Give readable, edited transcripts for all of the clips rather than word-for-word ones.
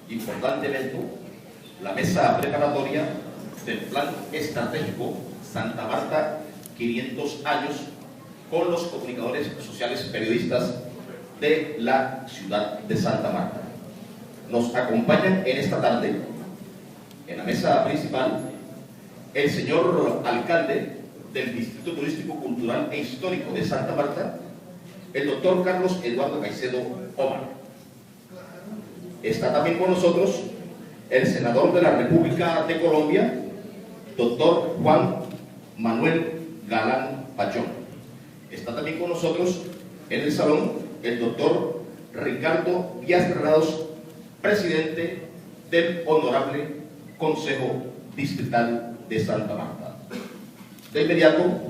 Importante evento, la mesa preparatoria del Plan Estratégico Santa Marta 500 años con los comunicadores sociales periodistas de la ciudad de Santa Marta. Nos acompañan en esta tarde, en la mesa principal, el señor alcalde del Distrito Turístico Cultural e Histórico de Santa Marta, el doctor Carlos Eduardo Caicedo Omar. Está también con nosotros el senador de la República de Colombia, doctor Juan Manuel Galán Pachón. Está también con nosotros en el salón el doctor Ricardo Díaz Granados, presidente del Honorable Consejo Distrital de Santa Marta. De inmediato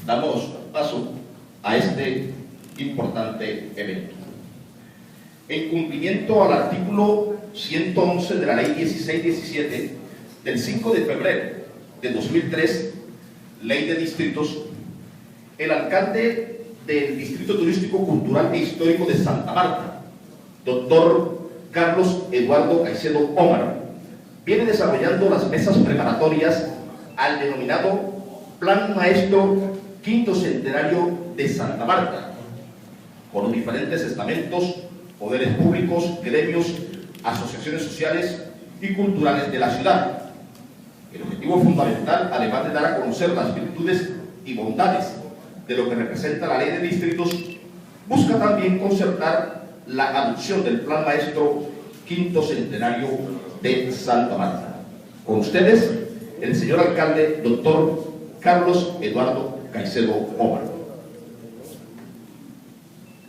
damos paso a este importante evento. En cumplimiento al artículo 111 de la Ley 1617 del 5 de febrero de 2003, Ley de Distritos, el alcalde del Distrito Turístico Cultural e Histórico de Santa Marta, doctor Carlos Eduardo Caicedo Omar, viene desarrollando las mesas preparatorias al denominado Plan Maestro Quinto Centenario de Santa Marta, con los diferentes estamentos, poderes públicos, gremios, asociaciones sociales y culturales de la ciudad. El objetivo fundamental, además de dar a conocer las virtudes y bondades de lo que representa la Ley de Distritos, busca también concertar la adopción del Plan Maestro Quinto Centenario de Santa Marta. Con ustedes, el señor alcalde, doctor Carlos Eduardo Caicedo Omar.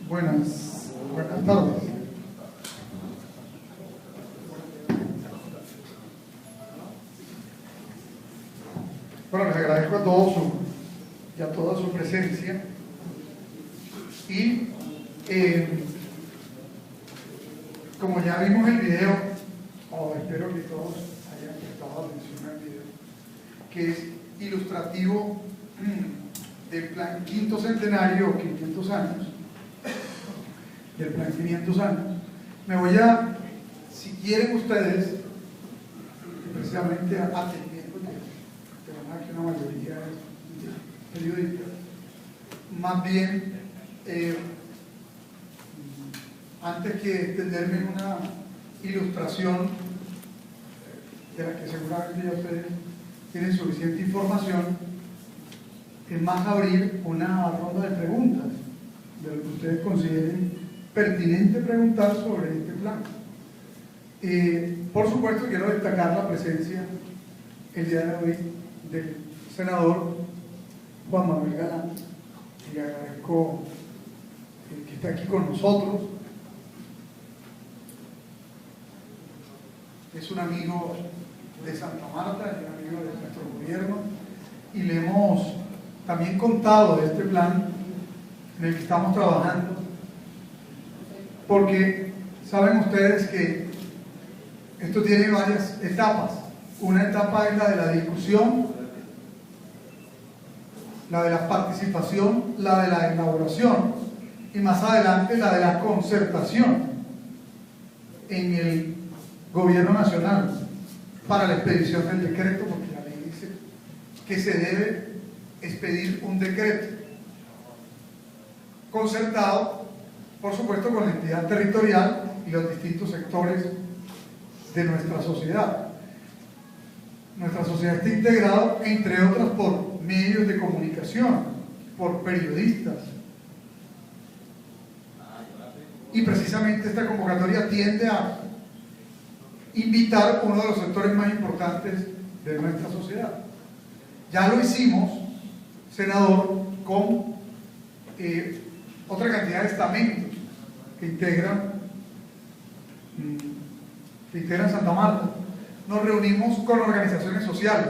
Buenas tardes. Bueno, les agradezco a todos y a toda su presencia y como ya vimos el video, espero que todos hayan prestado atención al video, que es ilustrativo del Plan Quinto Centenario o 500 años, del Plan 500 años. Me voy a, si quieren ustedes, precisamente atendiendo que una mayoría es periodistas, más bien, antes que extenderme en una ilustración de la que seguramente ya ustedes tienen suficiente información, es más abrir una ronda de preguntas de lo que ustedes consideren pertinente preguntar sobre este plan. Por supuesto, quiero destacar la presencia el día de hoy del senador Juan Manuel Galán, y le agradezco que esté aquí con nosotros. Es un amigo de Santa Marta, es un amigo de nuestro gobierno, y le hemos también contado de este plan en el que estamos trabajando, porque saben ustedes que esto tiene varias etapas. Una etapa es la de la discusión, la de la participación, la de la elaboración y más adelante la de la concertación en el gobierno nacional para la expedición del decreto, porque la ley dice que se debe expedir un decreto concertado, por supuesto, con la entidad territorial y los distintos sectores de nuestra sociedad. Nuestra sociedad está integrada, entre otras, por medios de comunicación, por periodistas. Y precisamente esta convocatoria tiende a invitar a uno de los sectores más importantes de nuestra sociedad. Ya lo hicimos, senador, con otra cantidad de estamentos que integran Santa Marta. Nos reunimos con organizaciones sociales,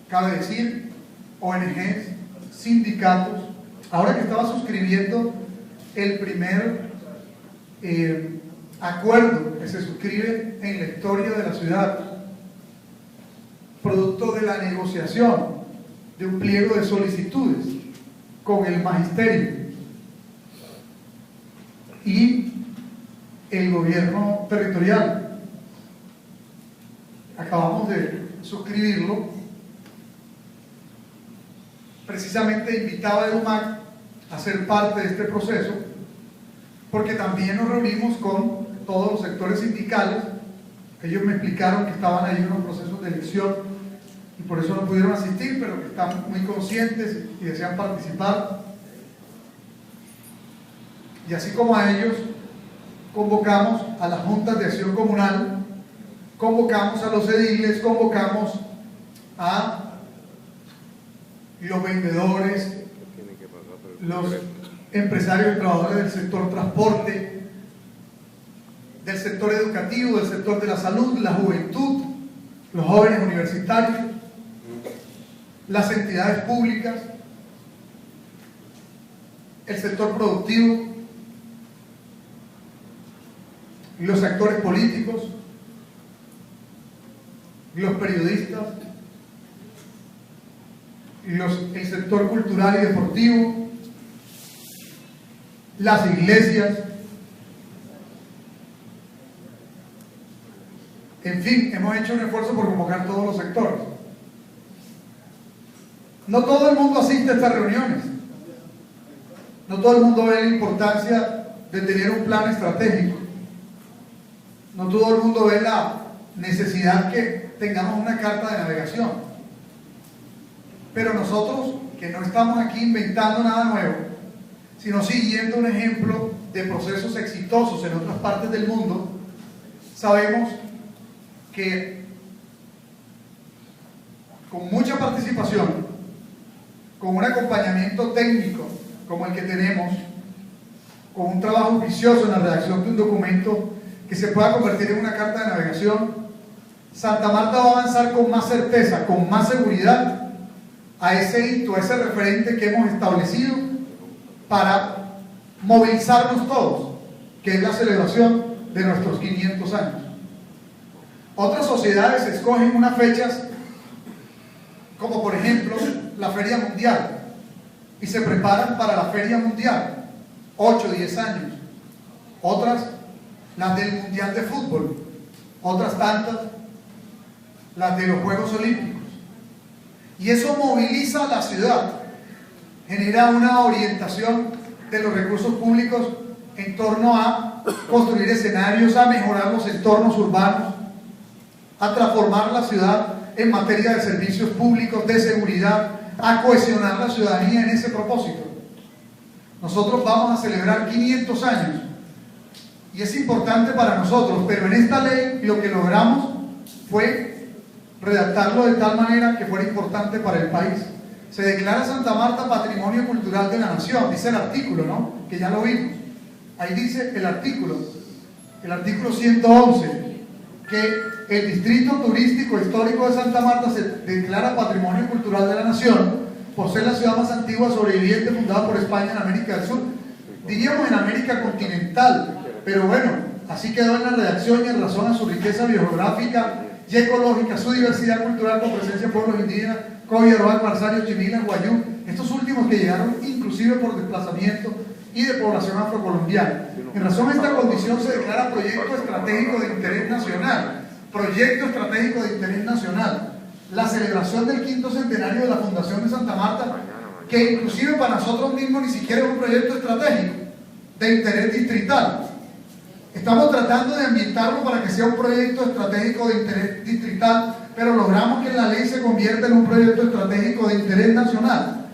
cabe decir, ONGs, sindicatos. Ahora que estaba suscribiendo el primer acuerdo que se suscribe en la historia de la ciudad, producto de la negociación de un pliego de solicitudes con el magisterio y el gobierno territorial. Acabamos de suscribirlo. Precisamente invitaba a EDUMAC a ser parte de este proceso, porque también nos reunimos con todos los sectores sindicales. Ellos me explicaron que estaban ahí en unos procesos de elección y por eso no pudieron asistir, pero que están muy conscientes y desean participar. Y así como a ellos, convocamos a las juntas de acción comunal, convocamos a los ediles, convocamos a los vendedores, los empresarios y trabajadores del sector transporte, del sector educativo, del sector de la salud, la juventud, los jóvenes universitarios, las entidades públicas, el sector productivo, los actores políticos, los periodistas, el sector cultural y deportivo, las iglesias. En fin, hemos hecho un esfuerzo por convocar todos los sectores. No todo el mundo asiste a estas reuniones. No todo el mundo ve la importancia de tener un plan estratégico. No todo el mundo ve la necesidad que tengamos una carta de navegación. Pero nosotros, que no estamos aquí inventando nada nuevo, sino siguiendo un ejemplo de procesos exitosos en otras partes del mundo, sabemos que con mucha participación, con un acompañamiento técnico como el que tenemos, con un trabajo juicioso en la redacción de un documento que se pueda convertir en una carta de navegación, Santa Marta va a avanzar con más certeza, con más seguridad a ese hito, a ese referente que hemos establecido para movilizarnos todos, que es la celebración de nuestros 500 años. Otras sociedades escogen unas fechas, como por ejemplo la Feria Mundial, y se preparan para la Feria Mundial, 8 o 10 años. Otras, las del Mundial de Fútbol. Otras tantas, las de los Juegos Olímpicos. Y eso moviliza a la ciudad, genera una orientación de los recursos públicos en torno a construir escenarios, a mejorar los entornos urbanos, a transformar la ciudad en materia de servicios públicos, de seguridad, a cohesionar la ciudadanía en ese propósito. Nosotros vamos a celebrar 500 años y es importante para nosotros, pero en esta ley lo que logramos fue redactarlo de tal manera que fuera importante para el país. Se declara Santa Marta Patrimonio Cultural de la Nación, dice el artículo, ¿no? Que ya lo vimos. Ahí dice el artículo 111, que el Distrito Turístico Histórico de Santa Marta se declara Patrimonio Cultural de la Nación por ser la ciudad más antigua sobreviviente fundada por España en América del Sur. Diríamos en América continental, pero bueno, así quedó en la redacción y en razón a su riqueza biogeográfica y ecológica, su diversidad cultural con presencia de pueblos indígenas, Coyarobá, Cuarzario, Chimila, Guayú, estos últimos que llegaron inclusive por desplazamiento y de población afrocolombiana. En razón a esta condición se declara proyecto estratégico de interés nacional. Proyecto estratégico de interés nacional. La celebración del 5º centenario de la Fundación de Santa Marta, que inclusive para nosotros mismos ni siquiera es un proyecto estratégico de interés distrital. Estamos tratando de ambientarlo para que sea un proyecto estratégico de interés distrital, pero logramos que la ley se convierta en un proyecto estratégico de interés nacional.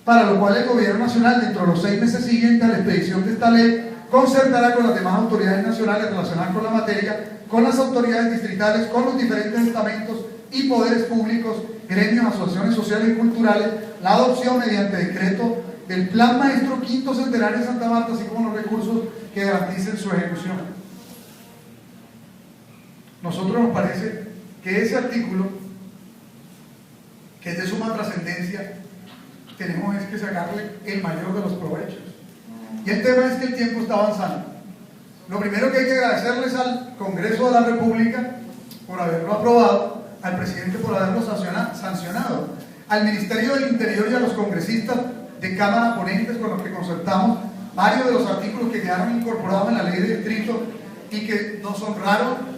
Para lo cual el Gobierno Nacional, dentro de los 6 meses siguientes a la expedición de esta ley, concertará con las demás autoridades nacionales relacionadas con la materia, con las autoridades distritales, con los diferentes estamentos y poderes públicos, gremios, asociaciones sociales y culturales, la adopción mediante decreto del Plan Maestro 5º Centenario de Santa Marta, así como los recursos que garanticen su ejecución. Nosotros nos parece que ese artículo, que es de suma trascendencia, tenemos que sacarle el mayor de los provechos. Y el tema es que el tiempo está avanzando. Lo primero que hay que agradecerles al Congreso de la República por haberlo aprobado, al presidente por haberlo sancionado, al Ministerio del Interior y a los congresistas de Cámara ponentes con los que concertamos varios de los artículos que quedaron incorporados en la ley de distrito y que nos honraron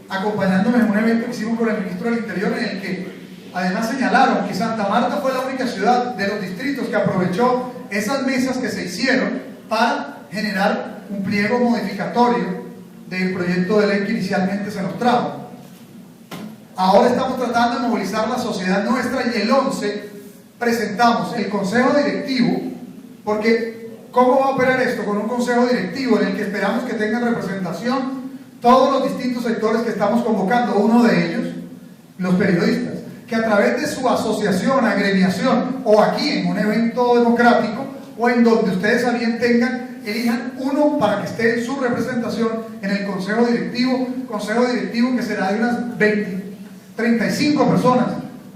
acompañándonos en un evento que hicimos con el ministro del Interior, en el que además señalaron que Santa Marta fue la única ciudad de los distritos que aprovechó esas mesas que se hicieron para generar un pliego modificatorio del proyecto de ley que inicialmente se nos trajo. Ahora estamos tratando de movilizar la sociedad nuestra y el 11 presentamos el consejo directivo, porque ¿cómo va a operar esto? Con un consejo directivo en el que esperamos que tengan representación todos los distintos sectores que estamos convocando, uno de ellos, los periodistas, que a través de su asociación, agremiación o aquí en un evento democrático o en donde ustedes a bien tengan, elijan uno para que esté en su representación en el consejo directivo que será de unas 35 personas,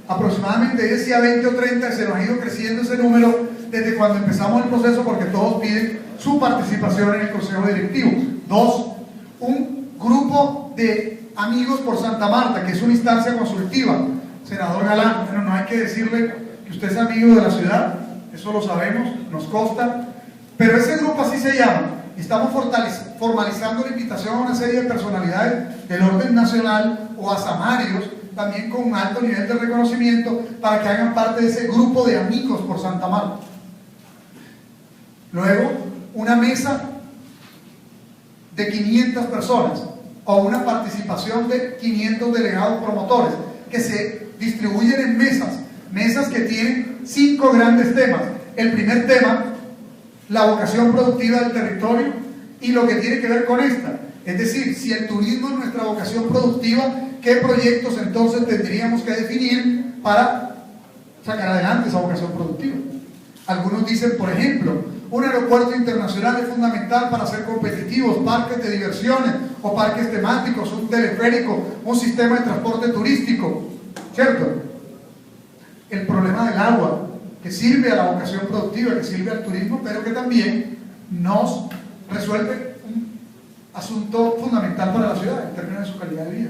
aproximadamente decía 20 o 30, se nos ha ido creciendo ese número desde cuando empezamos el proceso porque todos piden su participación en el consejo directivo. 2, un grupo de amigos por Santa Marta, que es una instancia consultiva. Senador Galán, bueno, no hay que decirle que usted es amigo de la ciudad, eso lo sabemos, nos consta, pero ese grupo así se llama. Estamos formalizando la invitación a una serie de personalidades del orden nacional o a samarios, también con un alto nivel de reconocimiento, para que hagan parte de ese grupo de amigos por Santa Marta. Luego, una mesa de 500 personas o una participación de 500 delegados promotores que se distribuyen en mesas que tienen 5 grandes temas. El primer tema, la vocación productiva del territorio y lo que tiene que ver con esta. Es decir, si el turismo es nuestra vocación productiva, ¿qué proyectos entonces tendríamos que definir para sacar adelante esa vocación productiva? Algunos dicen, por ejemplo, un aeropuerto internacional es fundamental para ser competitivos, parques de diversiones o parques temáticos, un teleférico, un sistema de transporte turístico, ¿cierto? El problema del agua, que sirve a la vocación productiva, que sirve al turismo, pero que también nos resuelve un asunto fundamental para la ciudad en términos de su calidad de vida.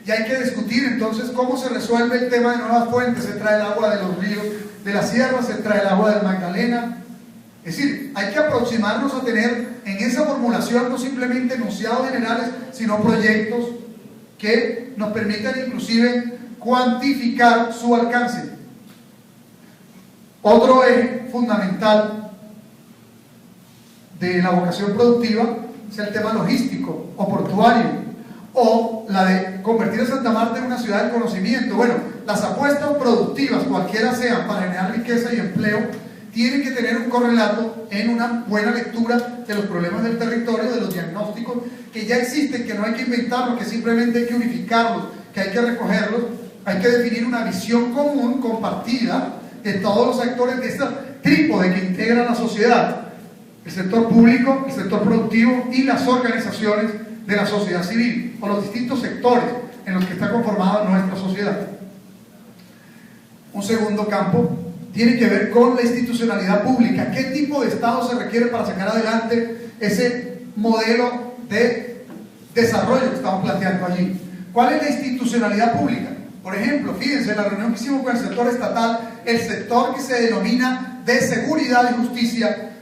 Y hay que discutir entonces cómo se resuelve el tema de nuevas fuentes. Se trae el agua de los ríos de la sierra, se trae el agua del Magdalena. Es decir, hay que aproximarnos a tener en esa formulación no simplemente enunciados generales, sino proyectos que nos permitan inclusive cuantificar su alcance. Otro eje fundamental de la vocación productiva es el tema logístico o portuario, o la de convertir a Santa Marta en una ciudad del conocimiento. Bueno, las apuestas productivas, cualquiera sean, para generar riqueza y empleo, tienen que tener un correlato en una buena lectura de los problemas del territorio, de los diagnósticos que ya existen, que no hay que inventarlos, que simplemente hay que unificarlos, que hay que recogerlos, hay que definir una visión común, compartida, de todos los actores de esta trípode que integra la sociedad: el sector público, el sector productivo y las organizaciones de la sociedad civil, o los distintos sectores en los que está conformada nuestra sociedad. Un segundo campo tiene que ver con la institucionalidad pública. ¿Qué tipo de Estado se requiere para sacar adelante ese modelo de desarrollo que estamos planteando allí? ¿Cuál es la institucionalidad pública? Por ejemplo, fíjense, en la reunión que hicimos con el sector estatal, el sector que se denomina de seguridad y justicia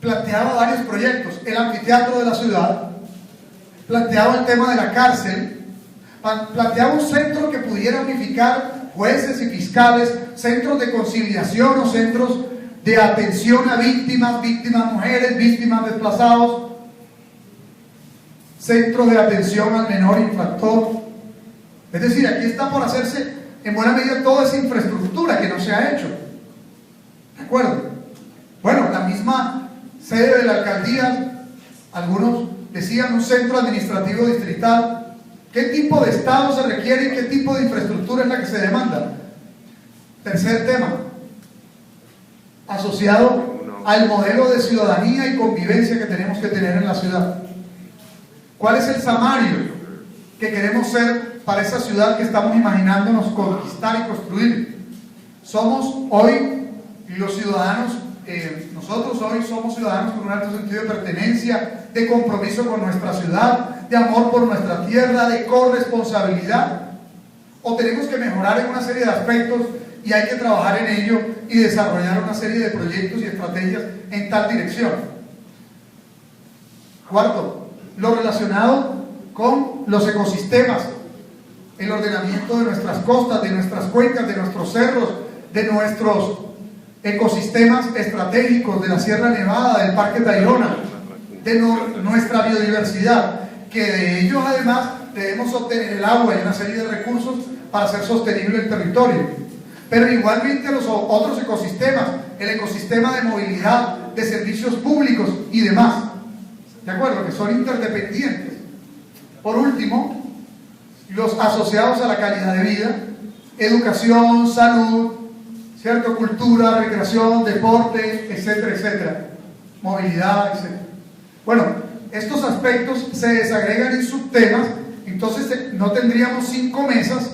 planteaba varios proyectos: el anfiteatro de la ciudad, planteaba el tema de la cárcel, planteaba un centro que pudiera unificar jueces y fiscales, centros de conciliación o centros de atención a víctimas, víctimas mujeres, víctimas desplazados, centros de atención al menor infractor. Es decir, aquí está por hacerse en buena medida toda esa infraestructura que no se ha hecho. ¿De acuerdo? Bueno, la misma sede de la alcaldía, algunos decían un centro administrativo distrital. ¿Qué tipo de Estado se requiere y qué tipo de infraestructura es la que se demanda? Tercer tema, asociado al modelo de ciudadanía y convivencia que tenemos que tener en la ciudad. ¿Cuál es el samario que queremos ser para esa ciudad que estamos imaginándonos conquistar y construir? Somos hoy los ciudadanos, nosotros hoy somos ciudadanos con un alto sentido de pertenencia, de compromiso con nuestra ciudad, de amor por nuestra tierra, de corresponsabilidad. O tenemos que mejorar en una serie de aspectos y hay que trabajar en ello y desarrollar una serie de proyectos y estrategias en tal dirección. Cuarto, lo relacionado con los ecosistemas, el ordenamiento de nuestras costas, de nuestras cuencas, de nuestros cerros, de nuestros ecosistemas estratégicos, de la Sierra Nevada, del Parque Tayrona, de nuestra biodiversidad, que de ellos además debemos obtener el agua y una serie de recursos para hacer sostenible el territorio. Pero igualmente los otros ecosistemas, el ecosistema de movilidad, de servicios públicos y demás, ¿de acuerdo? Que son interdependientes. Por último, los asociados a la calidad de vida, educación, salud, ¿cierto? Cultura, recreación, deporte, etcétera, etcétera, movilidad, etcétera. Bueno, estos aspectos se desagregan en subtemas, entonces no tendríamos 5 mesas,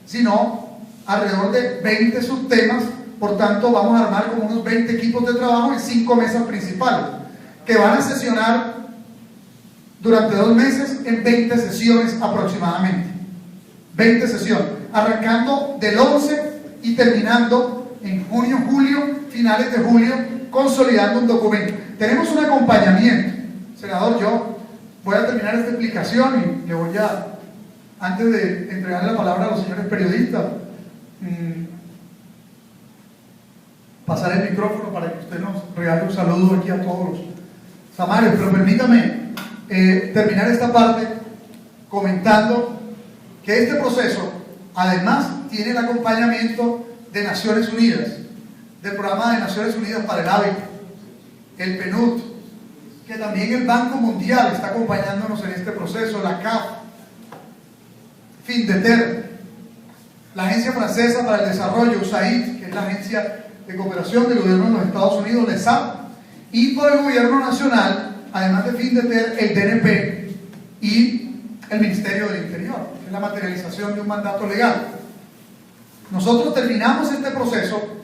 sino alrededor de 20 subtemas. Por tanto, vamos a armar como unos 20 equipos de trabajo en 5 mesas principales, que van a sesionar durante 2 meses en 20 sesiones aproximadamente. 20 sesiones, arrancando del 11 y terminando en junio, julio, finales de julio, consolidando un documento. Tenemos un acompañamiento. Senador, yo voy a terminar esta explicación y le voy a, antes de entregarle la palabra a los señores periodistas, pasar el micrófono para que usted nos regale un saludo aquí a todos los samarios, pero permítame terminar esta parte comentando que este proceso además tiene el acompañamiento de Naciones Unidas, del programa de Naciones Unidas para el Hábitat, el PNUD, que también el Banco Mundial está acompañándonos en este proceso, la CAF, FINDETER, la Agencia Francesa para el Desarrollo, USAID, que es la agencia de cooperación del gobierno de los Estados Unidos, LESAP, y por el gobierno nacional, además de FINDETER, el DNP y el Ministerio del Interior, que es la materialización de un mandato legal. Nosotros terminamos este proceso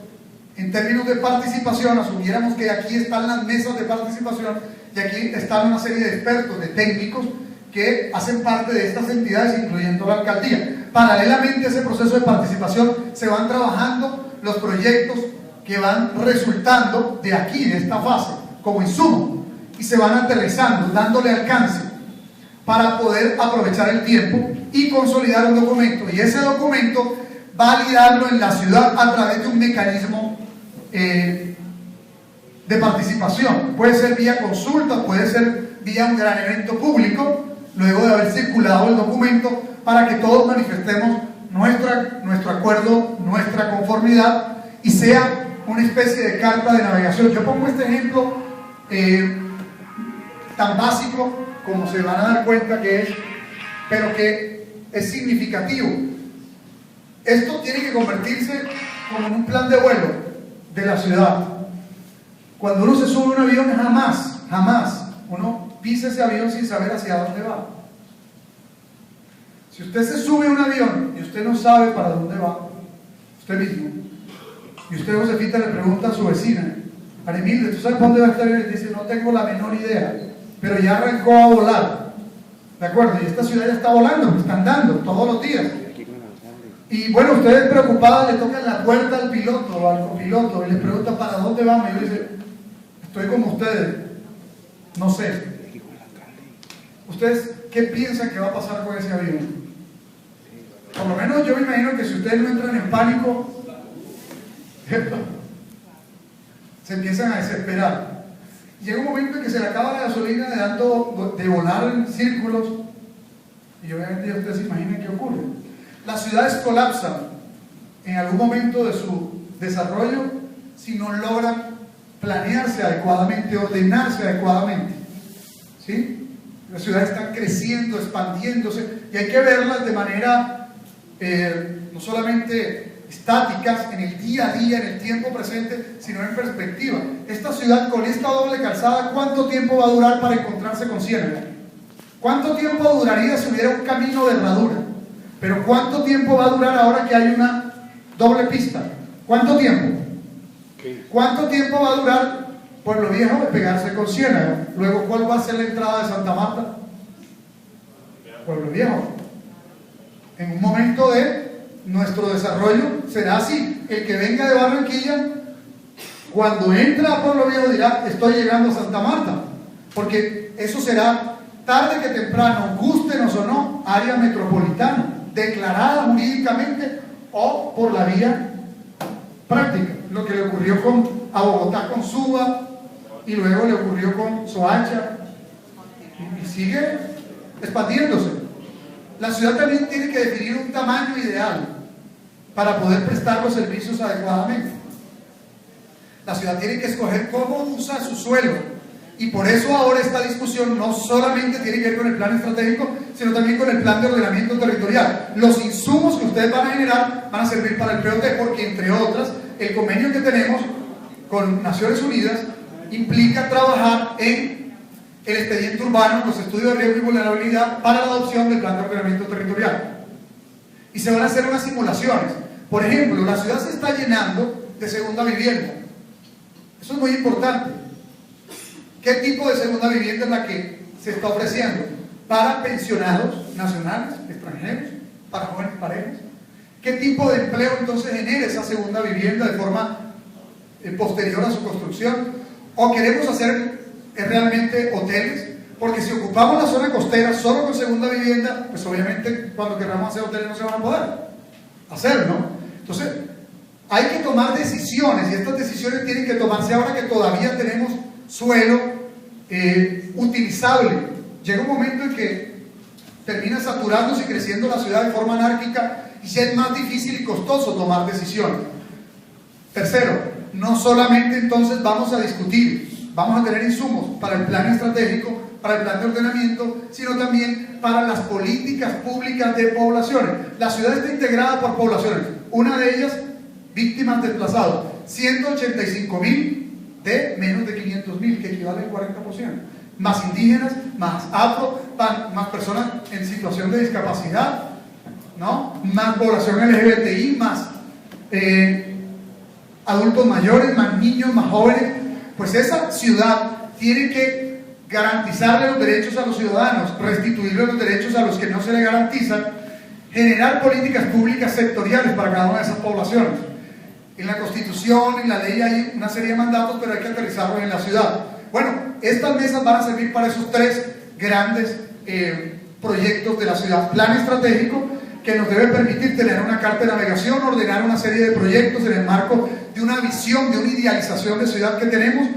en términos de participación, asumiéramos que aquí están las mesas de participación y aquí están una serie de expertos, de técnicos que hacen parte de estas entidades, incluyendo la alcaldía. Paralelamente a ese proceso de participación se van trabajando los proyectos que van resultando de aquí, de esta fase, como insumo, y se van aterrizando, dándole alcance para poder aprovechar el tiempo y consolidar un documento, y ese documento validarlo en la ciudad a través de un mecanismo de participación. Puede ser vía consulta, puede ser vía un gran evento público, luego de haber circulado el documento, para que todos manifestemos nuestro acuerdo, nuestra conformidad, y sea una especie de carta de navegación. Yo pongo este ejemplo tan básico como se van a dar cuenta que es, pero que es significativo. Esto tiene que convertirse como en un plan de vuelo de la ciudad. Cuando uno se sube a un avión, jamás uno pisa ese avión sin saber hacia dónde va. Si usted se sube a un avión y usted no sabe para dónde va, usted mismo, y usted, Josefita, le pregunta a su vecina, Arimilde, ¿tú sabes para dónde va este avión? Y dice, no tengo la menor idea, pero ya arrancó a volar, ¿de acuerdo? Y esta ciudad ya está volando, está andando todos los días. Y bueno, ustedes preocupadas le tocan la puerta al piloto o al copiloto y les preguntan para dónde van, y yo dice, estoy como ustedes, no sé. ¿Ustedes qué piensan que va a pasar con ese avión? Por lo menos yo me imagino que si ustedes no entran en pánico, ¿cierto?, se empiezan a desesperar. Llega un momento en que se le acaba la gasolina de volar en círculos, y obviamente ya ustedes se imaginan qué ocurre. Las ciudades colapsan en algún momento de su desarrollo si no logran planearse adecuadamente, ordenarse adecuadamente, ¿sí? Las ciudades están creciendo, expandiéndose, y hay que verlas de manera no solamente estáticas en el día a día, en el tiempo presente, sino en perspectiva. Esta ciudad con esta doble calzada, ¿cuánto tiempo va a durar para encontrarse con Ciénaga? ¿Cuánto tiempo duraría si hubiera un camino de herradura? Pero ¿cuánto tiempo va a durar ahora que hay una doble pista? ¿Cuánto tiempo? ¿Cuánto tiempo va a durar Pueblo Viejo de pegarse con Ciénaga? Luego, ¿cuál va a ser la entrada de Santa Marta? Pueblo Viejo. En un momento de nuestro desarrollo será así. El que venga de Barranquilla, cuando entra a Pueblo Viejo dirá, estoy llegando a Santa Marta. porque eso será tarde que temprano, gústenos o no, área metropolitana, declarada jurídicamente o por la vía práctica. Lo que le ocurrió a Bogotá con Suba, y luego le ocurrió con Soacha, y sigue expandiéndose. La ciudad también tiene que definir un tamaño ideal para poder prestar los servicios adecuadamente. La ciudad tiene que escoger cómo usa su suelo, y por eso ahora esta discusión no solamente tiene que ver con el plan estratégico, sino también con el plan de ordenamiento territorial. Los insumos que ustedes van a generar van a servir para el POT, porque entre otras, el convenio que tenemos con Naciones Unidas implica trabajar en el expediente urbano, los estudios de riesgo y vulnerabilidad para la adopción del plan de ordenamiento territorial. Y se van a hacer unas simulaciones. Por ejemplo, la ciudad se está llenando de segunda vivienda. Eso es muy importante. ¿Qué tipo de segunda vivienda es la que se está ofreciendo? Para pensionados nacionales, extranjeros, para jóvenes parejas. ¿Qué tipo de empleo entonces genera esa segunda vivienda de forma posterior a su construcción? ¿O queremos hacer realmente hoteles? Porque si ocupamos la zona costera solo con segunda vivienda, pues obviamente cuando queramos hacer hoteles no se van a poder hacer, ¿no? Entonces, hay que tomar decisiones, y estas decisiones tienen que tomarse ahora que todavía tenemos suelo utilizable. Llega un momento en que termina saturándose y creciendo la ciudad de forma anárquica, y ya es más difícil y costoso tomar decisiones. Tercero, no solamente entonces vamos a discutir, vamos a tener insumos para el plan estratégico, para el plan de ordenamiento, sino también para las políticas públicas de poblaciones. La ciudad está integrada por poblaciones, una de ellas víctimas desplazados, 185.000 de menos de 500.000, que equivale al 40%, más indígenas, más afro, más personas en situación de discapacidad, ¿no? Más población LGBTI, más adultos mayores, más niños, más jóvenes. Pues esa ciudad tiene que garantizarle los derechos a los ciudadanos, restituirle los derechos a los que no se le garantizan, generar políticas públicas sectoriales para cada una de esas poblaciones. En la Constitución, en la ley hay una serie de mandatos, pero hay que aterrizarlos en la ciudad. Bueno, estas mesas van a servir para esos tres grandes proyectos de la ciudad. Plan estratégico, que nos debe permitir tener una carta de navegación, ordenar una serie de proyectos en el marco de una visión, de una idealización de ciudad que tenemos,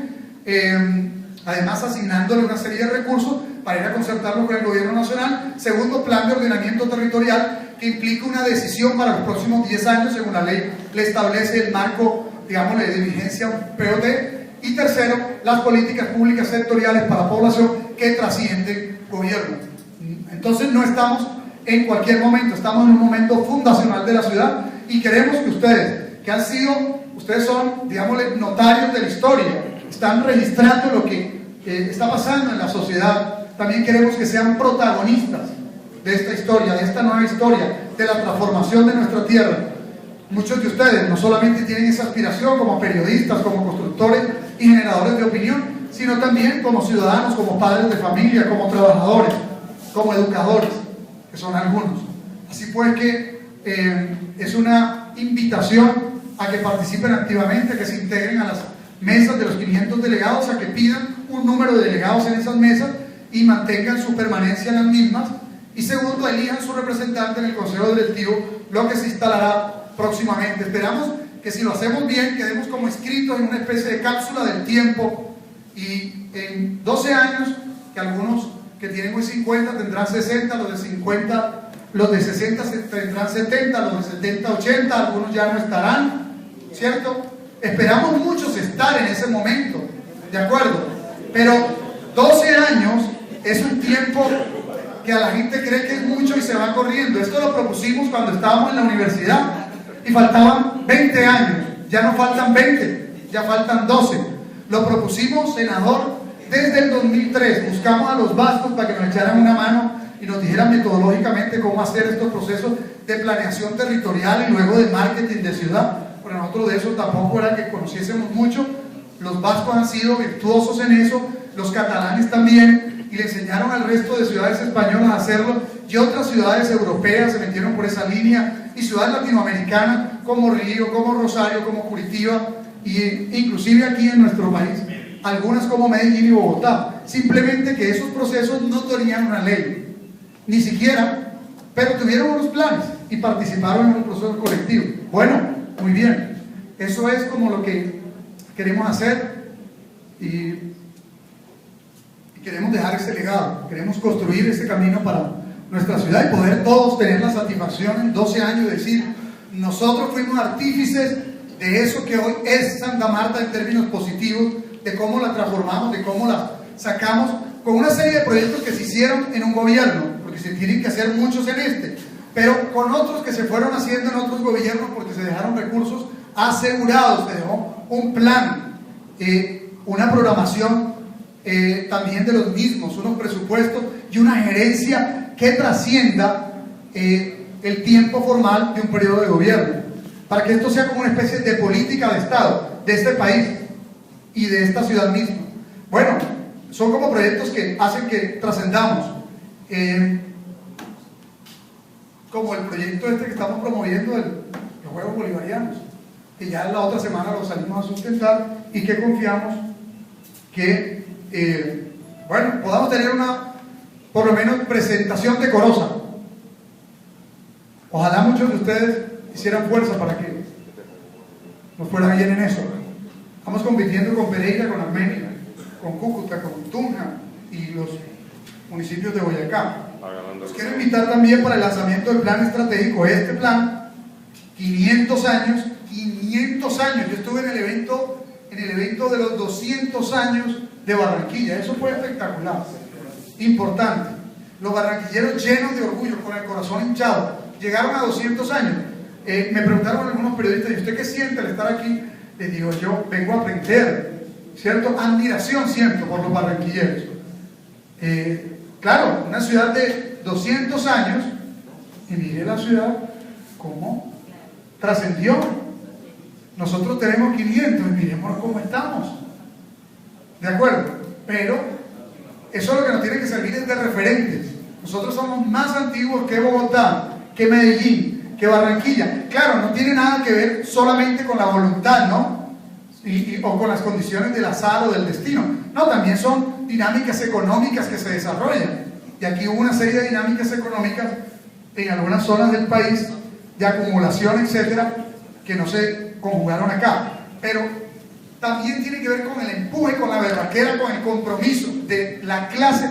además asignándole una serie de recursos para ir a concertarlo con el gobierno nacional. Segundo, plan de ordenamiento territorial, que implica una decisión para los próximos 10 años, según la ley le establece el marco, digamos, de vigencia POT. Y tercero, las políticas públicas sectoriales para población que trascienden gobierno. Entonces no estamos en cualquier momento, estamos en un momento fundacional de la ciudad, y queremos que ustedes son, digámosle, notarios de la historia, están registrando lo que está pasando en la sociedad. También queremos que sean protagonistas de esta historia, de esta nueva historia, de la transformación de nuestra tierra. Muchos de ustedes no solamente tienen esa aspiración como periodistas, como constructores y generadores de opinión, sino también como ciudadanos, como padres de familia, como trabajadores, como educadores, que son algunos. Así pues que es una invitación a que participen activamente, a que se integren a las mesas de los 500 delegados, a que pidan un número de delegados en esas mesas y mantengan su permanencia en las mismas. Y segundo, elijan su representante en el Consejo Directivo, lo que se instalará próximamente. Esperamos que si lo hacemos bien, quedemos como escritos en una especie de cápsula del tiempo, y en 12 años, que algunos que tienen hoy 50 tendrán 60, los de 60 tendrán 70, los de 70, 80, algunos ya no estarán, ¿cierto? Esperamos muchos estar en ese momento, ¿de acuerdo? Pero 12 años es un tiempo que a la gente cree que es mucho y se va corriendo. Esto lo propusimos cuando estábamos en la universidad y faltaban 20 años, ya no faltan 20, ya faltan 12. Lo propusimos, senador, desde el 2003, buscamos a los vascos para que nos echaran una mano y nos dijeran metodológicamente cómo hacer estos procesos de planeación territorial y luego de marketing de ciudad. Pero nosotros de eso tampoco era que conociésemos mucho. Los vascos han sido virtuosos en eso, los catalanes también, y le enseñaron al resto de ciudades españolas a hacerlo, y otras ciudades europeas se metieron por esa línea, y ciudades latinoamericanas como Río, como Rosario, como Curitiba, e inclusive aquí en nuestro país. algunas como Medellín y Bogotá, simplemente que esos procesos no tenían una ley, ni siquiera, pero tuvieron unos planes y participaron en un proceso colectivo. Bueno, muy bien, eso es como lo que queremos hacer y queremos dejar ese legado, queremos construir ese camino para nuestra ciudad y poder todos tener la satisfacción en 12 años de decir, nosotros fuimos artífices de eso que hoy es Santa Marta en términos positivos, de cómo la transformamos, de cómo la sacamos, con una serie de proyectos que se hicieron en un gobierno, porque se tienen que hacer muchos en este, pero con otros que se fueron haciendo en otros gobiernos porque se dejaron recursos asegurados, se dejó un plan, una programación también de los mismos, unos presupuestos y una gerencia que trascienda el tiempo formal de un periodo de gobierno, para que esto sea como una especie de política de Estado de este país y de esta ciudad misma. Bueno, son como proyectos que hacen que trascendamos, como el proyecto este que estamos promoviendo de los Juegos Bolivarianos, que ya la otra semana lo salimos a sustentar y que confiamos que bueno, podamos tener una, por lo menos, presentación decorosa. Ojalá muchos de ustedes hicieran fuerza para que nos fuera bien en eso. Estamos compitiendo con Pereira, con Armenia, con Cúcuta, con Tunja y los municipios de Boyacá. Los quiero invitar también para el lanzamiento del plan estratégico. Este plan, 500 años, 500 años. Yo estuve en el evento de los 200 años de Barranquilla. Eso fue espectacular, importante. Los barranquilleros llenos de orgullo, con el corazón hinchado, llegaron a 200 años. Me preguntaron algunos periodistas, ¿y usted qué siente al estar aquí? Les digo, yo vengo a aprender, ¿cierto? Admiración siento por los barranquilleros. Claro, una ciudad de 200 años, y mire la ciudad cómo trascendió. Nosotros tenemos 500 y miremos cómo estamos. ¿De acuerdo? Pero eso es lo que nos tiene que servir es de referentes. Nosotros somos más antiguos que Bogotá, que Medellín, que Barranquilla. Claro, no tiene nada que ver solamente con la voluntad, ¿no? O con las condiciones del azar o del destino. No, también son dinámicas económicas que se desarrollan. Y aquí hubo una serie de dinámicas económicas en algunas zonas del país, de acumulación, etcétera, que no se conjugaron acá. Pero también tiene que ver con el empuje, con la berraquera, con el compromiso de la clase.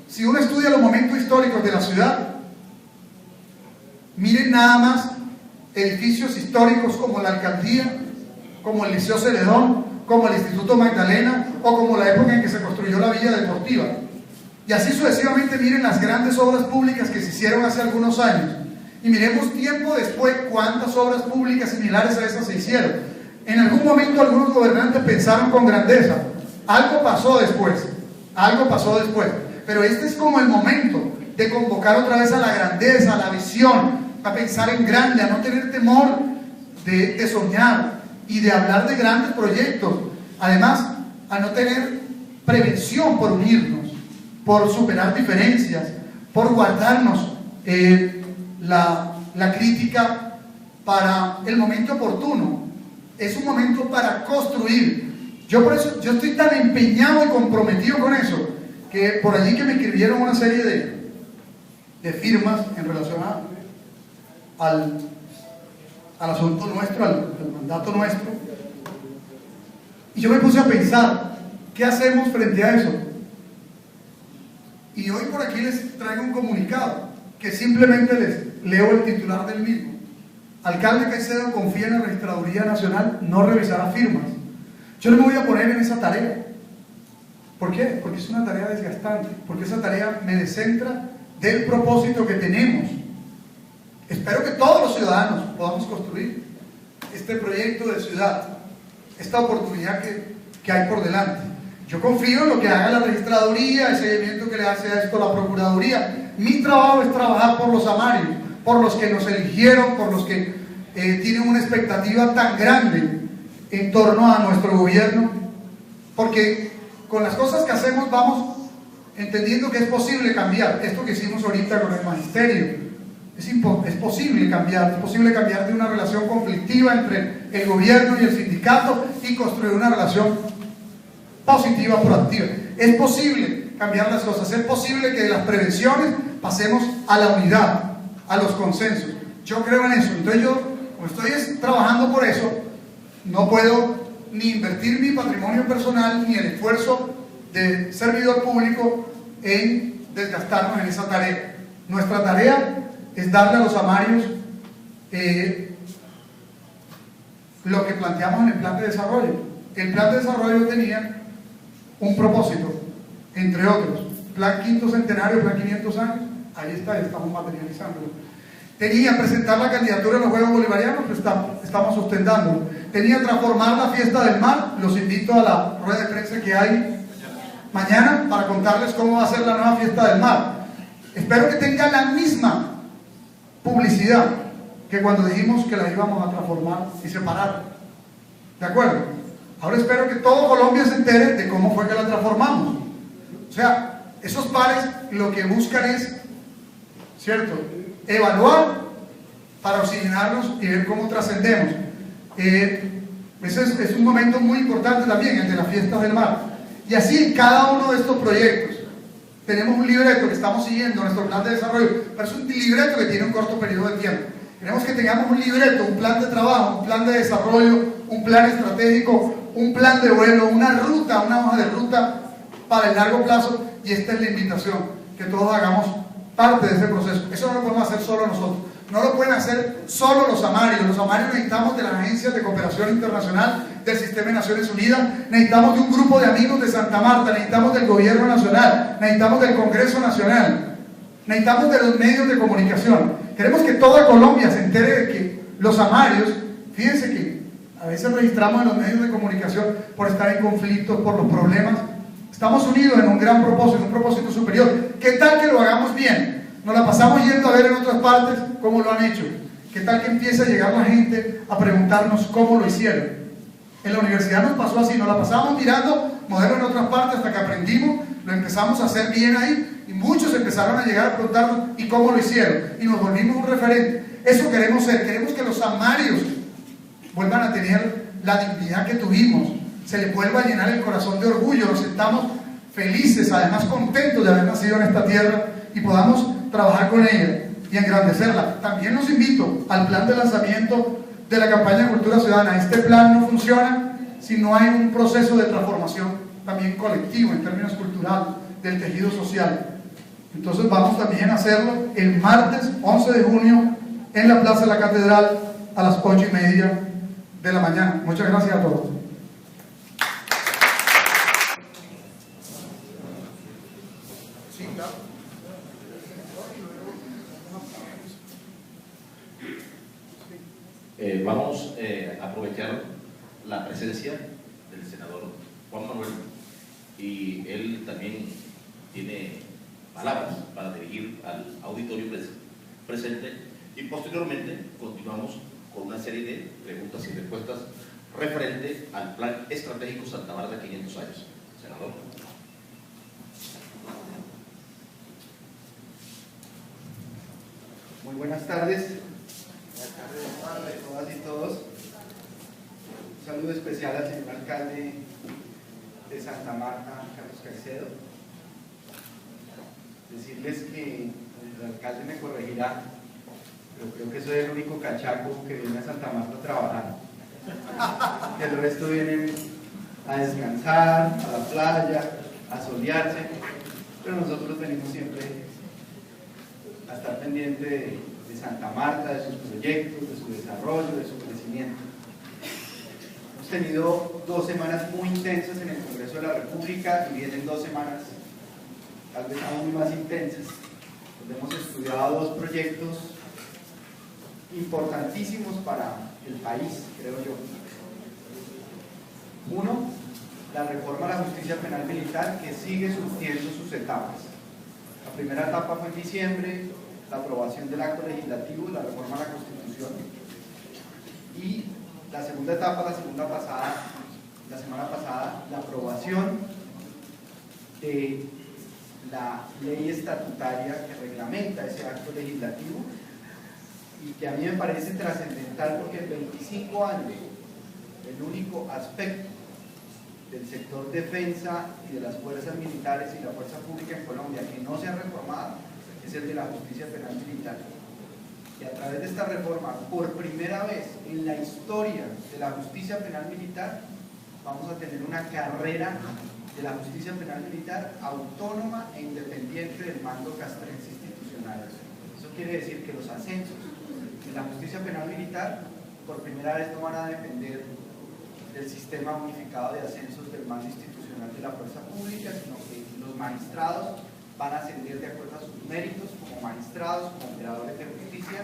Si uno estudia los momentos históricos de la ciudad, miren nada más edificios históricos como la alcaldía, como el Liceo Celedón, como el Instituto Magdalena o como la época en que se construyó la Villa Deportiva. Y así sucesivamente miren las grandes obras públicas que se hicieron hace algunos años. Y miremos tiempo después cuántas obras públicas similares a esas se hicieron. En algún momento algunos gobernantes pensaron con grandeza. Algo pasó después. Pero este es como el momento de convocar otra vez a la grandeza, a la visión, a pensar en grande, a no tener temor de soñar y de hablar de grandes proyectos. Además, a no tener prevención por unirnos, por superar diferencias, por guardarnos la crítica para el momento oportuno. Es un momento para construir. Yo por eso, yo estoy tan empeñado y comprometido con eso, que por allí que me escribieron una serie de firmas en relación al asunto nuestro, al mandato nuestro, y yo me puse a pensar, ¿qué hacemos frente a eso? Y hoy por aquí les traigo un comunicado, que simplemente les leo el titular del mismo. Alcalde Caicedo confía en la Registraduría Nacional, no revisará firmas. Yo no me voy a poner en esa tarea. ¿Por qué? Porque es una tarea desgastante, porque esa tarea me descentra del propósito que tenemos. Espero que todos los ciudadanos podamos construir este proyecto de ciudad, esta oportunidad que hay por delante. Yo confío en lo que haga la Registraduría, el seguimiento que le hace a esto la Procuraduría. Mi trabajo es trabajar por los amarios, por los que nos eligieron, por los que tienen una expectativa tan grande en torno a nuestro gobierno, porque con las cosas que hacemos vamos entendiendo que es posible cambiar. Esto que hicimos ahorita con el magisterio, es posible cambiar de una relación conflictiva entre el gobierno y el sindicato y construir una relación positiva, proactiva. Es posible cambiar las cosas, es posible que de las prevenciones pasemos a la unidad, a los consensos. Yo creo en eso. Entonces yo, como estoy trabajando por eso, no puedo ni invertir mi patrimonio personal ni el esfuerzo de servidor público en desgastarnos en esa tarea. Nuestra tarea es darle a los amarios lo que planteamos en el plan de desarrollo. El plan de desarrollo tenía un propósito, entre otros, plan quinto centenario, plan 500 años, ahí está, estamos materializándolo. Tenía presentar la candidatura a los Juegos Bolivarianos, pues estamos sustentándolo. Tenía transformar la fiesta del mar, los invito a la rueda de prensa que hay mañana para contarles cómo va a ser la nueva fiesta del mar. Espero que tenga la misma publicidad que cuando dijimos que la íbamos a transformar y separar. ¿De acuerdo? Ahora espero que todo Colombia se entere de cómo fue que la transformamos. O sea, esos pares lo que buscan es, ¿cierto?, evaluar para oxigenarnos y ver cómo trascendemos. Ese es un momento muy importante también, el de las fiestas del mar. Y así en cada uno de estos proyectos tenemos un libreto que estamos siguiendo, nuestro plan de desarrollo, pero es un libreto que tiene un corto periodo de tiempo. Queremos que tengamos un libreto, un plan de trabajo, un plan de desarrollo, un plan estratégico, un plan de vuelo, una ruta, una hoja de ruta para el largo plazo, y esta es la invitación, que todos hagamos parte de ese proceso. Eso no lo podemos hacer solo nosotros, no lo pueden hacer solo los amarios. Los amarios necesitamos de las agencias de cooperación internacional, del Sistema de Naciones Unidas, necesitamos de un grupo de amigos de Santa Marta, necesitamos del gobierno nacional, necesitamos del Congreso Nacional, necesitamos de los medios de comunicación. Queremos que toda Colombia se entere de que los amarios, fíjense que a veces registramos en los medios de comunicación por estar en conflictos, por los problemas. Estamos unidos en un gran propósito, un propósito superior. ¿Qué tal que lo hagamos bien? Nos la pasamos yendo a ver en otras partes cómo lo han hecho. ¿Qué tal que empiece a llegar la gente a preguntarnos cómo lo hicieron? En la universidad nos pasó así, nos la pasamos mirando modelos en otras partes hasta que aprendimos, lo empezamos a hacer bien ahí, y muchos empezaron a llegar a preguntarnos ¿y cómo lo hicieron? Y nos volvimos un referente. Eso queremos ser, queremos que los amarios vuelvan a tener la dignidad que tuvimos, se les vuelva a llenar el corazón de orgullo, nos sentamos felices, además contentos de haber nacido en esta tierra y podamos trabajar con ella y engrandecerla. También los invito al plan de lanzamiento de la campaña de cultura ciudadana. Este plan no funciona si no hay un proceso de transformación también colectivo en términos culturales del tejido social. Entonces vamos también a hacerlo el martes 11 de junio en la Plaza de la Catedral a las 8:30 de la mañana. Muchas gracias a todos. Sí, claro. Vamos a aprovechar la presencia del senador Juan Manuel, y él también tiene palabras para dirigir al auditorio presente, y posteriormente continuamos con una serie de preguntas y respuestas referente al Plan Estratégico Santa Marta 500 años. Senador. Muy buenas tardes. Buenas tardes a todas y todos. Un saludo especial al señor alcalde de Santa Marta, Carlos Caicedo. Decirles que el alcalde me corregirá, pero creo que soy el único cachaco que viene a Santa Marta a trabajar. El resto vienen a descansar, a la playa, a solearse, pero nosotros venimos siempre a estar pendiente de Santa Marta, de sus proyectos, de su desarrollo, de su crecimiento. Hemos tenido 2 semanas muy intensas en el Congreso de la República y vienen 2 semanas tal vez aún más intensas, donde hemos estudiado 2 proyectos importantísimos para el país, creo yo. Uno, la reforma a la justicia penal militar, que sigue surtiendo sus etapas. La primera etapa fue en diciembre, la aprobación del acto legislativo, la reforma a la Constitución, y la segunda etapa, la semana pasada, la aprobación de la ley estatutaria que reglamenta ese acto legislativo, y que a mí me parece trascendental porque en 25 años el único aspecto del sector defensa y de las fuerzas militares y la fuerza pública en Colombia que no se ha reformado es el de la justicia penal militar. Y a través de esta reforma, por primera vez en la historia de la justicia penal militar, vamos a tener una carrera de la justicia penal militar autónoma e independiente del mando castrense institucional. Eso quiere decir que los ascensos en la justicia penal militar por primera vez no van a depender del sistema unificado de ascensos del mando institucional de la fuerza pública, sino que los magistrados van a ascender de acuerdo a sus méritos como magistrados, como operadores de justicia,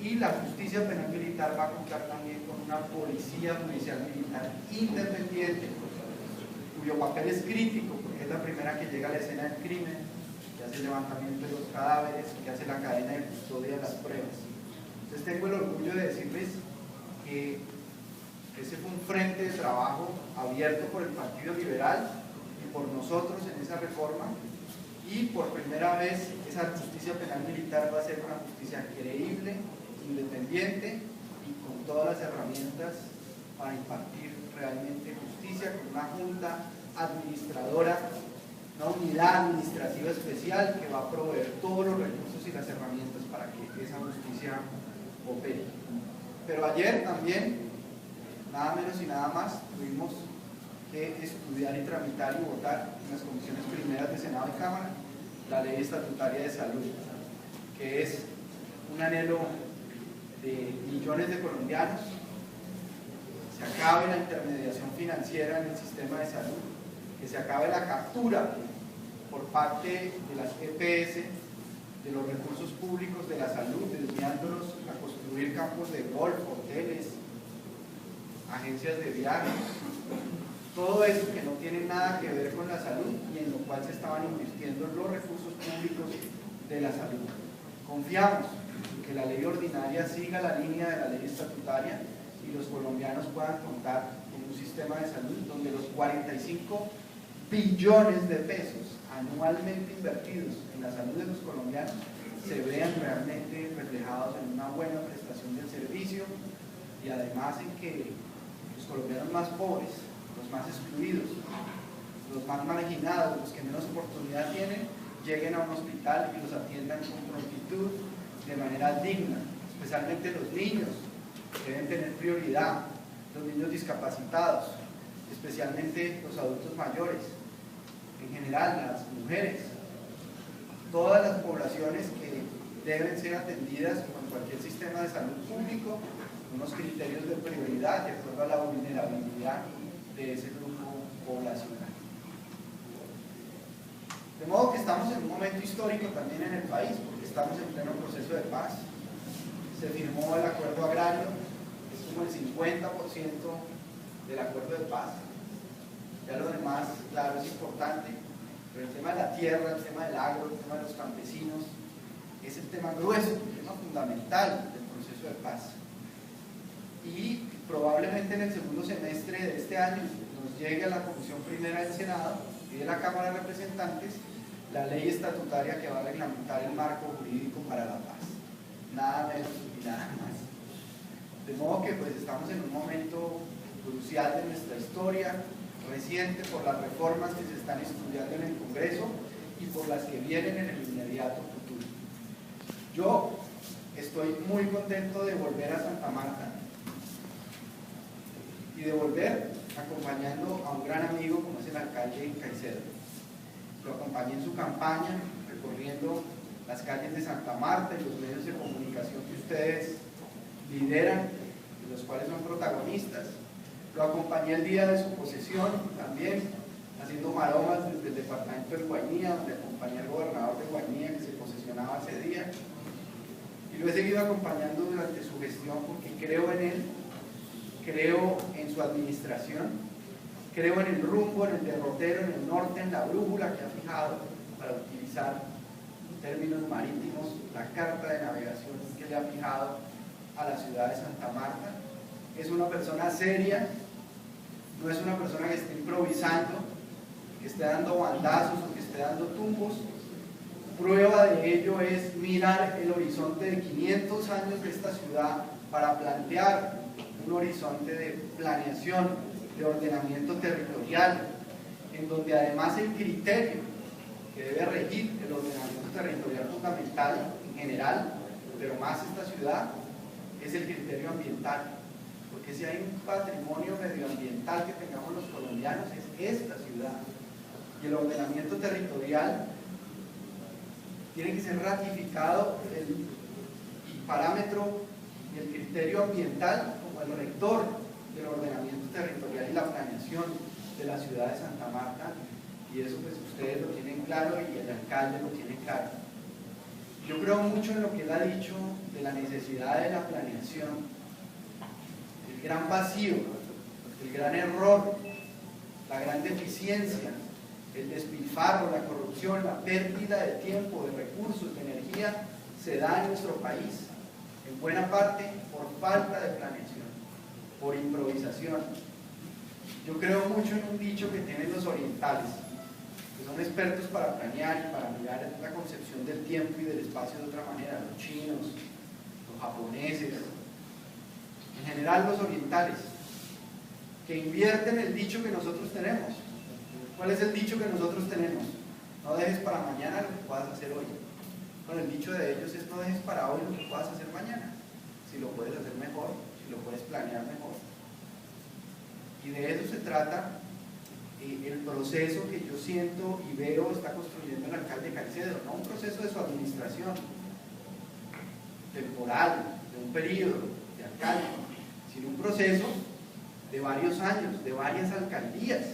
y la justicia penal militar va a contar también con una policía judicial militar independiente, cuyo papel es crítico, porque es la primera que llega a la escena del crimen, que hace el levantamiento de los cadáveres, que hace la cadena de custodia de las pruebas. Entonces tengo el orgullo de decirles que ese fue un frente de trabajo abierto por el Partido Liberal y por nosotros en esa reforma, y por primera vez esa justicia penal militar va a ser una justicia creíble, independiente y con todas las herramientas para impartir realmente justicia, con una junta administradora, una unidad administrativa especial que va a proveer todos los recursos y las herramientas para que esa justicia opere. Pero ayer también, nada menos y nada más, tuvimos que estudiar y tramitar y votar en las comisiones primeras de Senado y Cámara la ley estatutaria de salud, que es un anhelo de millones de colombianos. Se acabe la intermediación financiera en el sistema de salud, que se acabe la captura por parte de las EPS de los recursos públicos de la salud, desviándolos a construir campos de golf, hoteles, agencias de viajes, todo eso que no tiene nada que ver con la salud y en lo cual se estaban invirtiendo los recursos públicos de la salud. Confiamos en que la ley ordinaria siga la línea de la ley estatutaria y los colombianos puedan contar con un sistema de salud donde los 45 billones de pesos anualmente invertidos en la salud de los colombianos se vean realmente reflejados en una buena prestación del servicio y además en que los colombianos más pobres, los más excluidos, los más marginados, los que menos oportunidad tienen, lleguen a un hospital y los atiendan con prontitud, de manera digna, especialmente los niños, que deben tener prioridad, los niños discapacitados, especialmente los adultos mayores, en general las mujeres, todas las poblaciones que deben ser atendidas con cualquier sistema de salud público, unos criterios de prioridad de acuerdo a la vulnerabilidad de ese grupo poblacional. De modo que estamos en un momento histórico también en el país, porque estamos en pleno proceso de paz. Se firmó el acuerdo agrario, es como el 50% del acuerdo de paz. Ya lo demás, claro, es importante, pero el tema de la tierra, el tema del agro, el tema de los campesinos, es el tema grueso, el tema fundamental del proceso de paz. Y probablemente en el segundo semestre de este año nos llegue a la Comisión Primera del Senado y de la Cámara de Representantes la ley estatutaria que va a reglamentar el marco jurídico para la paz. Nada menos y nada más. De modo que pues estamos en un momento crucial de nuestra historia, reciente por las reformas que se están estudiando en el Congreso y por las que vienen en el inmediato futuro. Yo estoy muy contento de volver a Santa Marta y de volver acompañando a un gran amigo como es el alcalde Caicedo. Lo acompañé en su campaña, recorriendo las calles de Santa Marta y los medios de comunicación que ustedes lideran, de los cuales son protagonistas. Lo acompañé el día de su posesión también, haciendo maromas desde el departamento del Guainía, donde acompañé al gobernador de Guainía que se posesionaba ese día. Y lo he seguido acompañando durante su gestión porque creo en él, creo en su administración, creo en el rumbo, en el derrotero, en el norte, en la brújula que ha fijado, para utilizar en términos marítimos la carta de navegación que le ha fijado a la ciudad de Santa Marta. Es una persona seria, no es una persona que esté improvisando, que esté dando bandazos o que esté dando tumbos. Prueba de ello es mirar el horizonte de 500 años de esta ciudad para plantear un horizonte de planeación, de ordenamiento territorial, en donde además el criterio que debe regir el ordenamiento territorial fundamental en general, pero más esta ciudad, es el criterio ambiental. Porque si hay un patrimonio medioambiental que tengamos los colombianos, es esta ciudad. Y el ordenamiento territorial tiene que ser ratificado el parámetro y el criterio ambiental como el rector del ordenamiento territorial y la planeación de la ciudad de Santa Marta, y eso pues ustedes lo tienen claro y el alcalde lo tiene claro. Yo creo mucho en lo que él ha dicho de la necesidad de la planeación, el gran vacío, el gran error, la gran deficiencia, el despilfarro, la corrupción, la pérdida de tiempo, de recursos, de energía, se da en nuestro país, en buena parte por falta de planeación, por improvisación. Yo creo mucho en un dicho que tienen los orientales, que son expertos para planear y para mirar la concepción del tiempo y del espacio de otra manera, los chinos, los japoneses, en general los orientales, que invierten el dicho que nosotros tenemos. ¿Cuál es el dicho que nosotros tenemos? No dejes para mañana lo que puedas hacer hoy. Bueno, el dicho de ellos es no dejes para hoy lo que puedas hacer mañana, si lo puedes hacer mejor, si lo puedes planear mejor. Y de eso se trata el proceso que yo siento y veo está construyendo el alcalde Caicedo, no un proceso de su administración temporal, de un periodo de alcalde, sino un proceso de varios años, de varias alcaldías,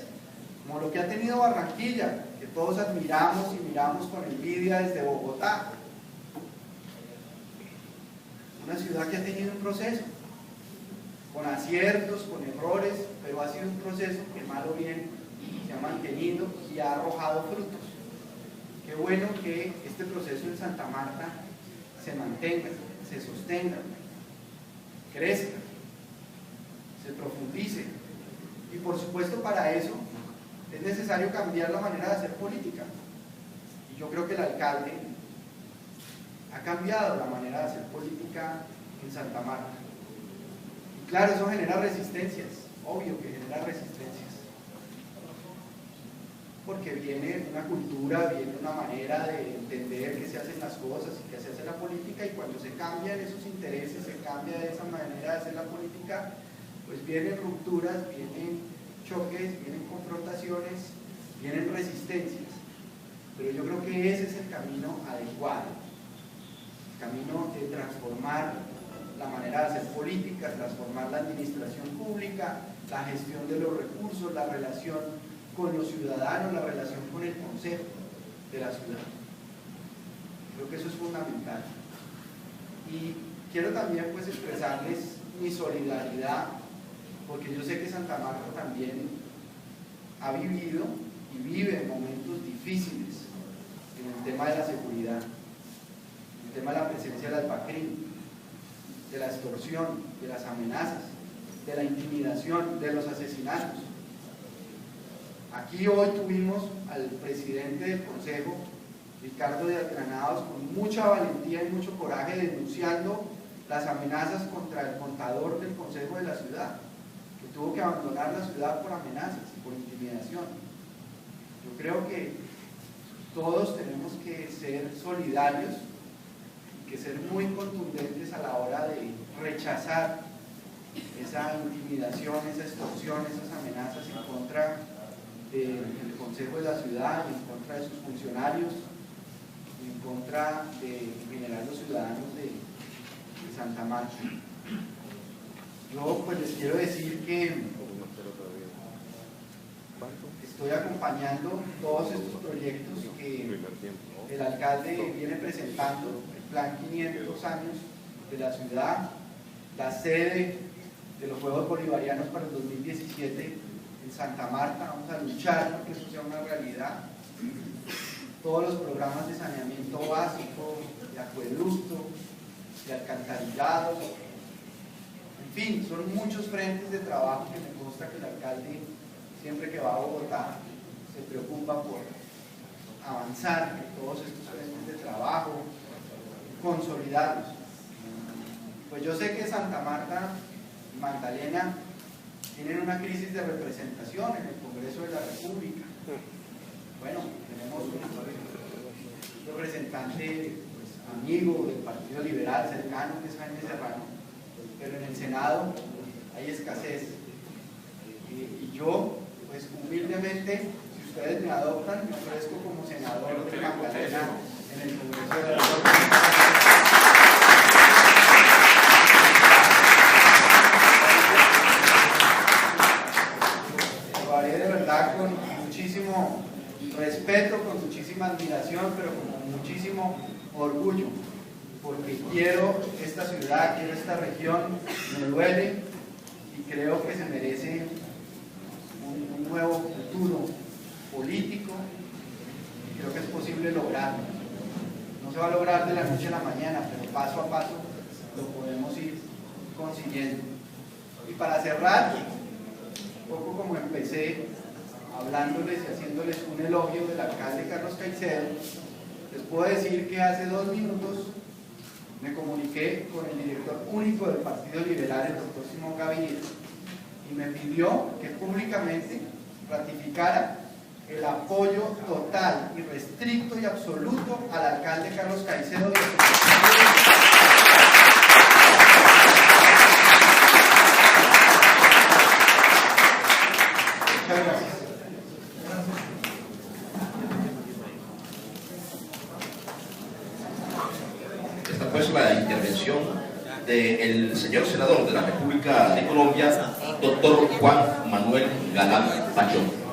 como lo que ha tenido Barranquilla, que todos admiramos y miramos con envidia desde Bogotá. Una ciudad que ha tenido un proceso, con aciertos, con errores, pero ha sido un proceso que mal o bien se ha mantenido y ha arrojado frutos. Qué bueno que este proceso en Santa Marta se mantenga, se sostenga, crezca, se profundice. Y por supuesto para eso es necesario cambiar la manera de hacer política. Y yo creo que el alcalde ha cambiado la manera de hacer política en Santa Marta. Y claro, eso genera resistencias, obvio que genera resistencias. Porque viene una cultura, viene una manera de entender que se hacen las cosas y que se hace la política, y cuando se cambian esos intereses, se cambia esa manera de hacer la política, pues vienen rupturas, vienen choques, vienen confrontaciones, vienen resistencias. Pero yo creo que ese es el camino adecuado, el camino de transformar la manera de hacer política, transformar la administración pública, la gestión de los recursos, la relación con los ciudadanos, la relación con el consejo de la ciudad. Creo que eso es fundamental. Y quiero también pues expresarles mi solidaridad, porque yo sé que Santa Marta también ha vivido y vive momentos difíciles en el tema de la seguridad, en el tema de la presencia del Alpacrim, de la extorsión, de las amenazas, de la intimidación, de los asesinatos. Aquí hoy tuvimos al presidente del Consejo, Ricardo Díaz Granados, con mucha valentía y mucho coraje denunciando las amenazas contra el contador del Consejo de la ciudad, que tuvo que abandonar la ciudad por amenazas y por intimidación. Yo creo que todos tenemos que ser solidarios y que ser muy contundentes a la hora de rechazar esa intimidación, esa extorsión, esas amenazas en contra del Consejo de la ciudad, en contra de sus funcionarios, en contra de en general los ciudadanos de Santa Marta. Yo pues les quiero decir que estoy acompañando todos estos proyectos que el alcalde viene presentando, el plan 500 años de la ciudad, la sede de los Juegos Bolivarianos para el 2017 en Santa Marta. Vamos a luchar porque eso sea una realidad. Todos los programas de saneamiento básico, de acueducto, de alcantarillado, en fin, son muchos frentes de trabajo que me consta que el alcalde, siempre que va a Bogotá, se preocupa por avanzar en todos estos frentes de trabajo, consolidarlos. Pues yo sé que Santa Marta y Magdalena tienen una crisis de representación en el Congreso de la República. Bueno, tenemos un representante pues, amigo del Partido Liberal cercano, que es Jaime Serrano, pero en el Senado hay escasez. Y yo, pues humildemente, si ustedes me adoptan, me ofrezco como senador de Magdalena en el Congreso de la República. Lo haré de verdad con muchísimo respeto, con muchísima admiración, pero con muchísimo orgullo, porque quiero esta ciudad, quiero esta región, me duele y creo que se merece un nuevo futuro político y creo que es posible lograrlo. No se va a lograr de la noche a la mañana, pero paso a paso lo podemos ir consiguiendo. Y para cerrar, un poco como empecé, hablándoles y haciéndoles un elogio del alcalde Carlos Caicedo, les puedo decir que hace 2 minutos me comuniqué con el director único del Partido Liberal, el doctor Simón Gaviria, y me pidió que públicamente ratificara el apoyo total, irrestricto y absoluto al alcalde Carlos Caicedo. Muchas gracias. Esta fue la intervención del señor senador de la República de Colombia, doctor Juan Manuel Galán Pachón.